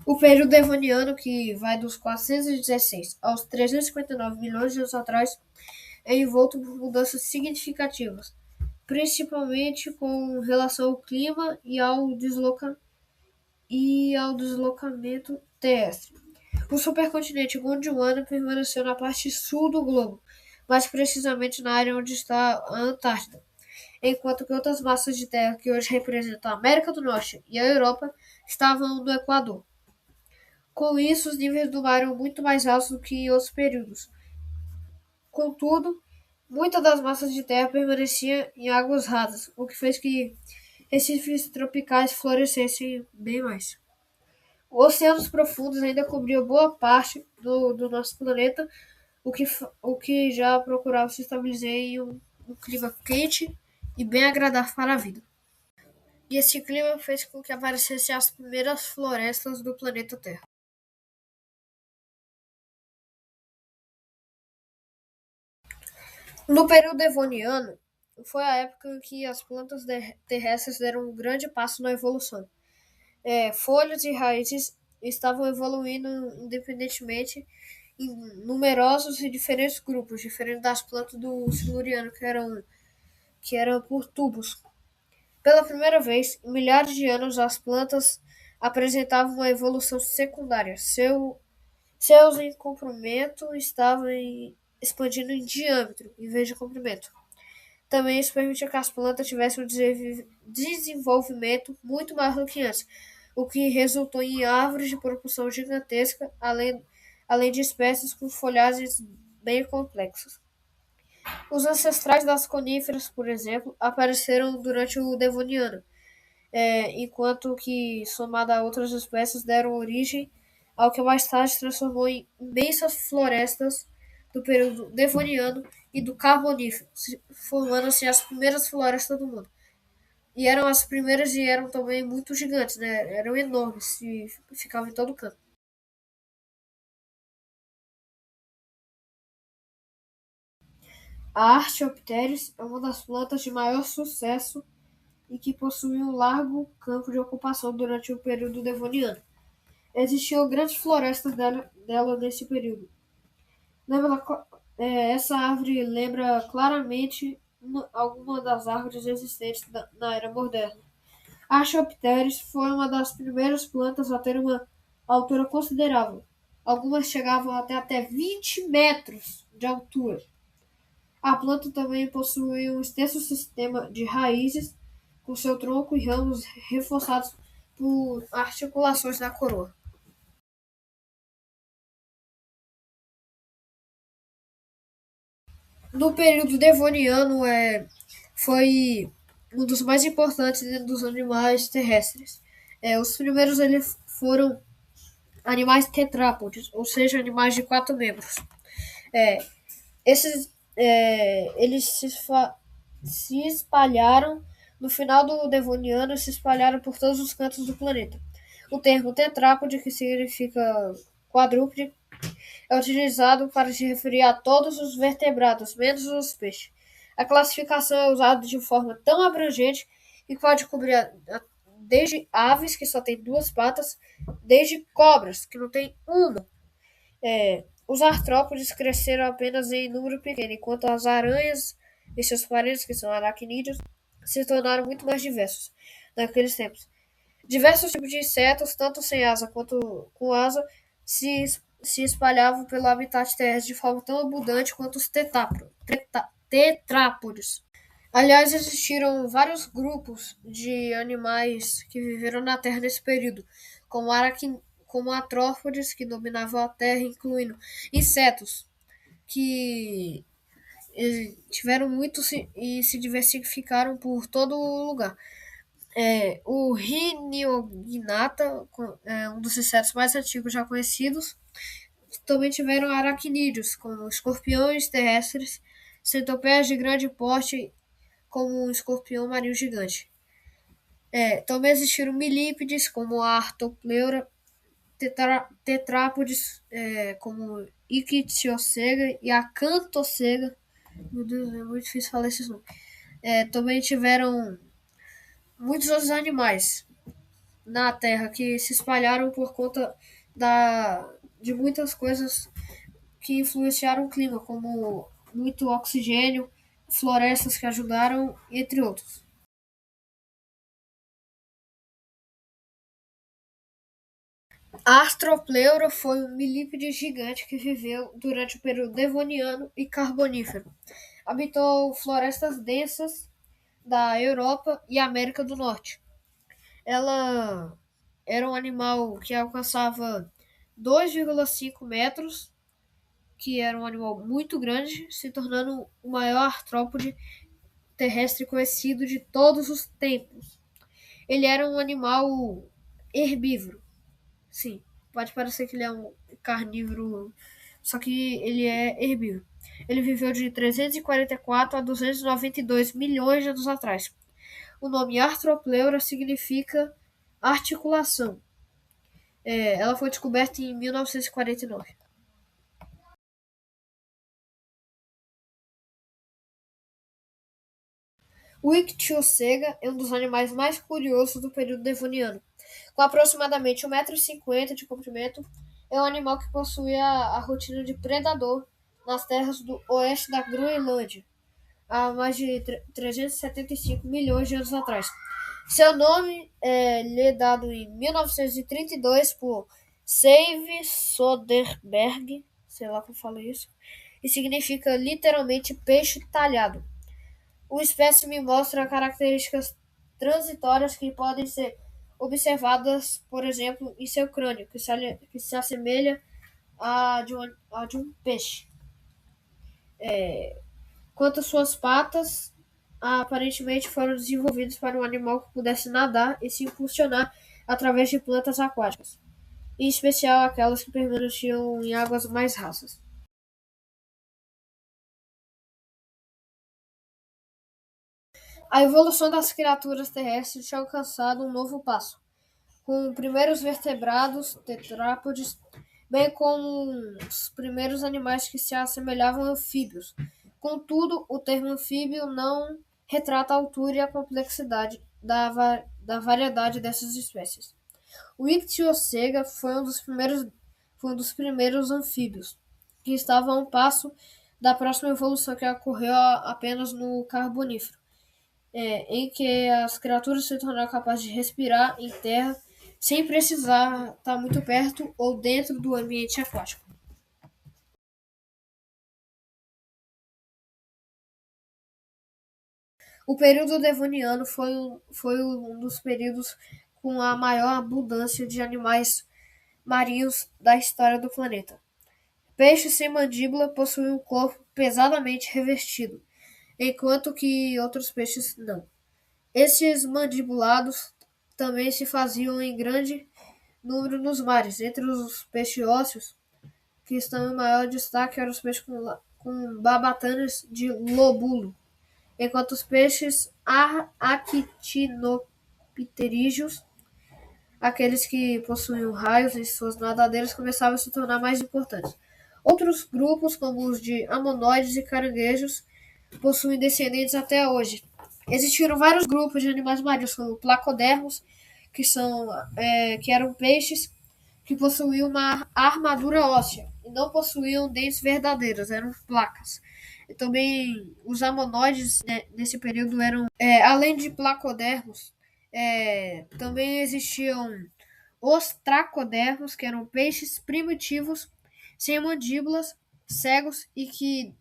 O período devoniano, que vai dos 416 aos 359 milhões de anos atrás, é envolto por mudanças significativas, principalmente com relação ao clima e ao deslocamento terrestre. O supercontinente Gondwana permaneceu na parte sul do globo, mais precisamente na área onde está a Antártida, enquanto que outras massas de terra que hoje representam a América do Norte e a Europa estavam no Equador. Com isso, os níveis do mar eram muito mais altos do que em outros períodos. Contudo, muitas das massas de terra permaneciam em águas rasas, o que fez que recifes tropicais florescessem bem mais. Oceanos profundos ainda cobriam boa parte do nosso planeta, o que já procurava se estabelecer em um clima quente e bem agradável para a vida. E esse clima fez com que aparecessem as primeiras florestas do planeta Terra. No período devoniano, foi a época em que as plantas terrestres deram um grande passo na evolução. Folhas e raízes estavam evoluindo independentemente em numerosos e diferentes grupos, diferente das plantas do siluriano, que eram por tubos. Pela primeira vez em milhares de anos, as plantas apresentavam uma evolução secundária. Seus em comprimento estavam expandindo em diâmetro, em vez de comprimento. Também isso permitia que as plantas tivessem um desenvolvimento muito maior do que antes, o que resultou em árvores de proporção gigantesca, além de espécies com folhagens bem complexas. Os ancestrais das coníferas, por exemplo, apareceram durante o Devoniano, enquanto que, somado a outras espécies, deram origem ao que mais tarde se transformou em imensas florestas do período Devoniano e do Carbonífero, formando assim as primeiras florestas do mundo. E eram as primeiras e eram também muito gigantes, né? Eram enormes e ficavam em todo canto. A Archaeopteris é uma das plantas de maior sucesso e que possui um largo campo de ocupação durante o período Devoniano. Existiam grandes florestas dela nesse período. Lembra, essa árvore lembra claramente alguma das árvores existentes na era moderna. A Archaeopteris foi uma das primeiras plantas a ter uma altura considerável. Algumas chegavam até 20 metros de altura. A planta também possui um extenso sistema de raízes, com seu tronco e ramos reforçados por articulações na coroa. No período devoniano, foi um dos mais importantes dentro dos animais terrestres. Os primeiros foram animais tetrápodes, ou seja, animais de quatro membros. É, eles se espalharam no final do Devoniano e se espalharam por todos os cantos do planeta. O termo tetrápode, que significa quadrúpede, é utilizado para se referir a todos os vertebrados, menos os peixes. A classificação é usada de forma tão abrangente que pode cobrir desde aves, que só têm duas patas, desde cobras, que não têm uma. Os artrópodes cresceram apenas em número pequeno, enquanto as aranhas e seus parentes, que são aracnídeos, se tornaram muito mais diversos naqueles tempos. Diversos tipos de insetos, tanto sem asa quanto com asa, se, se espalhavam pelo habitat terrestre de forma tão abundante quanto os tetrápodes. Aliás, existiram vários grupos de animais que viveram na Terra nesse período, como artrópodes, que dominavam a Terra, incluindo insetos, que tiveram muito e se diversificaram por todo o lugar. O Rhyniognata, um dos insetos mais antigos já conhecidos, também tiveram aracnídeos, como escorpiões terrestres, centopeias de grande porte, como um escorpião marinho gigante. Também existiram milípedes, como a Artopleura, tetrápodes, como Ichthyosauria e a Cantosauria. Meu Deus, é muito difícil falar esses nomes. Também tiveram muitos outros animais. na Terra que se espalharam por conta de muitas coisas que influenciaram o clima, como muito oxigênio, florestas que ajudaram, entre outros. A Astropleura foi um milípede gigante que viveu durante o período Devoniano e Carbonífero. Habitou florestas densas da Europa e América do Norte. Ela era um animal que alcançava 2,5 metros, que era um animal muito grande, se tornando o maior artrópode terrestre conhecido de todos os tempos. Ele era um animal herbívoro. Sim, pode parecer que ele é um carnívoro, só que ele é herbívoro. Ele viveu de 344 a 292 milhões de anos atrás. O nome Arthropleura significa articulação. Ela foi descoberta em 1949. O Ictiosega é um dos animais mais curiosos do período devoniano. Com aproximadamente 1,50 m de comprimento, é um animal que possuía a rotina de predador nas terras do oeste da Groenlândia, há mais de 375 milhões de anos atrás. Seu nome lhe é dado em 1932 por Save Soderbergh, sei lá como fala isso, e significa literalmente peixe talhado. O espécime mostra características transitórias que podem ser observadas, por exemplo, em seu crânio, que se assemelha a de um peixe. Quanto às suas patas, aparentemente foram desenvolvidas para um animal que pudesse nadar e se impulsionar através de plantas aquáticas, em especial aquelas que permaneciam em águas mais rasas. A evolução das criaturas terrestres tinha alcançado um novo passo, com primeiros vertebrados, tetrápodes, bem como os primeiros animais que se assemelhavam a anfíbios. Contudo, o termo anfíbio não retrata a altura e a complexidade da variedade dessas espécies. O Ictiosega foi um dos primeiros anfíbios, que estava a um passo da próxima evolução que ocorreu apenas no Carbonífero, em que as criaturas se tornaram capazes de respirar em terra sem precisar estar muito perto ou dentro do ambiente aquático. O período devoniano foi um dos períodos com a maior abundância de animais marinhos da história do planeta. Peixes sem mandíbula possuem um corpo pesadamente revestido, enquanto que outros peixes não. Esses mandibulados também se faziam em grande número nos mares. Entre os peixes ósseos, que estão em maior destaque, eram os peixes com babatanas de lóbulo, enquanto os peixes actinopterídeos, aqueles que possuíam raios em suas nadadeiras, começavam a se tornar mais importantes. Outros grupos, como os de amonoides e caranguejos, possuem descendentes até hoje. Existiram vários grupos de animais marinhos, como placodermos, que eram peixes que possuíam uma armadura óssea e não possuíam dentes verdadeiros, eram placas. E também os amonoides, né, nesse período eram, além de placodermos, também existiam os tracodermos, que eram peixes primitivos, sem mandíbulas, cegos e que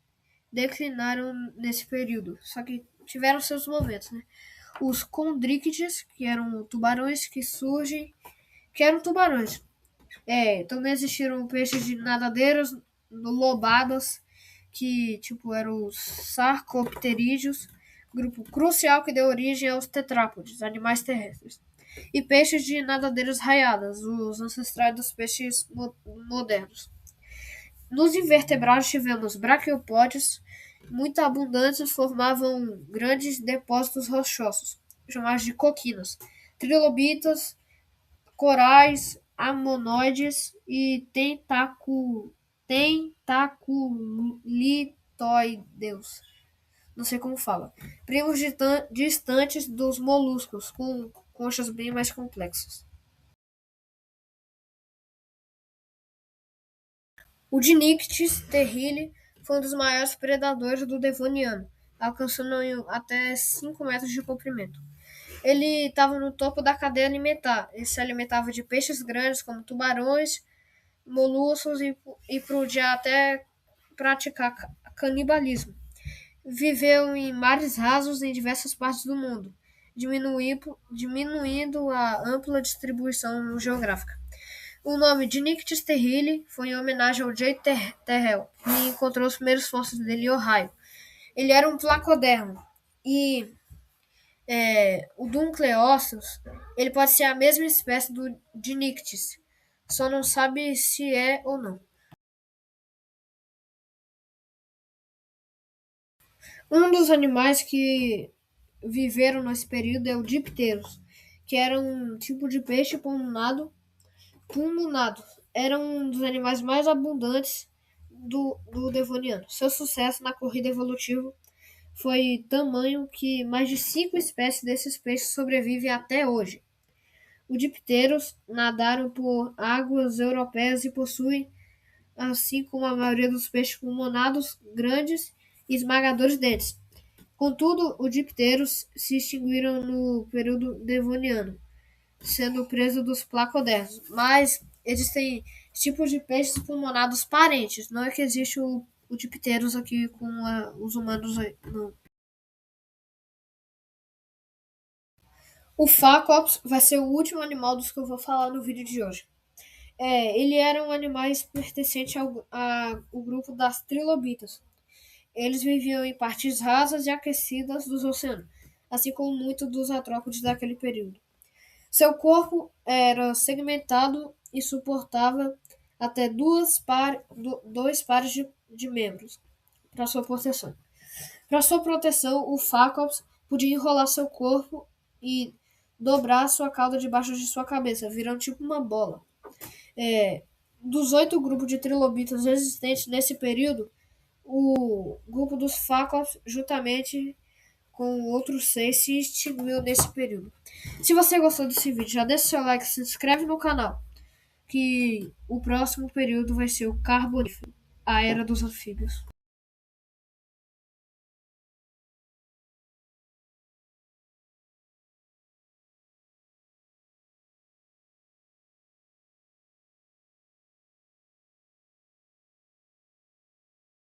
declinaram nesse período. Só que tiveram seus momentos, né? Os condríquides, que eram tubarões que eram tubarões. Também existiram peixes de nadadeiras lobadas, que tipo eram os sarcopterídeos, grupo crucial que deu origem aos tetrápodes, animais terrestres. E peixes de nadadeiras raiadas, os ancestrais dos peixes modernos. Nos invertebrados tivemos braquiopódios muito abundantes, formavam grandes depósitos rochosos, chamados de coquinas, trilobitas, corais, amonoides e tentaculitoideus. Não sei como fala. Primos distantes dos moluscos, com conchas bem mais complexas. O Dinichtys terrile foi um dos maiores predadores do Devoniano, alcançando até 5 metros de comprimento. Ele estava no topo da cadeia alimentar. Ele se alimentava de peixes grandes como tubarões, moluscos e podia até praticar canibalismo. Viveu em mares rasos em diversas partes do mundo, diminuindo a ampla distribuição geográfica. O nome de Dinichtys terrile foi em homenagem ao J. Terrell, que encontrou os primeiros fósseis dele em Ohio. Ele era um placodermo e o Dunkleosteus, ele pode ser a mesma espécie do Dinichtys, só não sabe se é ou não. Um dos animais que viveram nesse período é o Dipteros, que era um tipo de peixe pulmonado. Era um dos animais mais abundantes do Devoniano. Seu sucesso na corrida evolutiva foi tamanho que mais de 5 espécies desses peixes sobrevivem até hoje. Os dipteros nadaram por águas europeias e possuem, assim como a maioria dos peixes pulmonados, grandes e esmagadores dentes. Contudo, os dipteros se extinguiram no período devoniano, sendo preso dos placodermos. Mas existem tipos de peixes pulmonados parentes. Não é que existe o dipteros aqui com os humanos aí, não. O Facops vai ser o último animal dos que eu vou falar no vídeo de hoje. Ele era um animal pertencente ao grupo das trilobitas. Eles viviam em partes rasas e aquecidas dos oceanos, assim como muitos dos artrópodes daquele período. Seu corpo era segmentado e suportava até dois pares de membros para sua proteção. Para sua proteção, o Facops podia enrolar seu corpo e dobrar sua cauda debaixo de sua cabeça, virando tipo uma bola. Dos 8 grupos de trilobitas existentes nesse período, o grupo dos Facops, juntamente com outros 6, se extinguiu nesse período. Se você gostou desse vídeo, já deixa seu like e se inscreve no canal, que o próximo período vai ser o Carbonífero, a Era dos Anfíbios.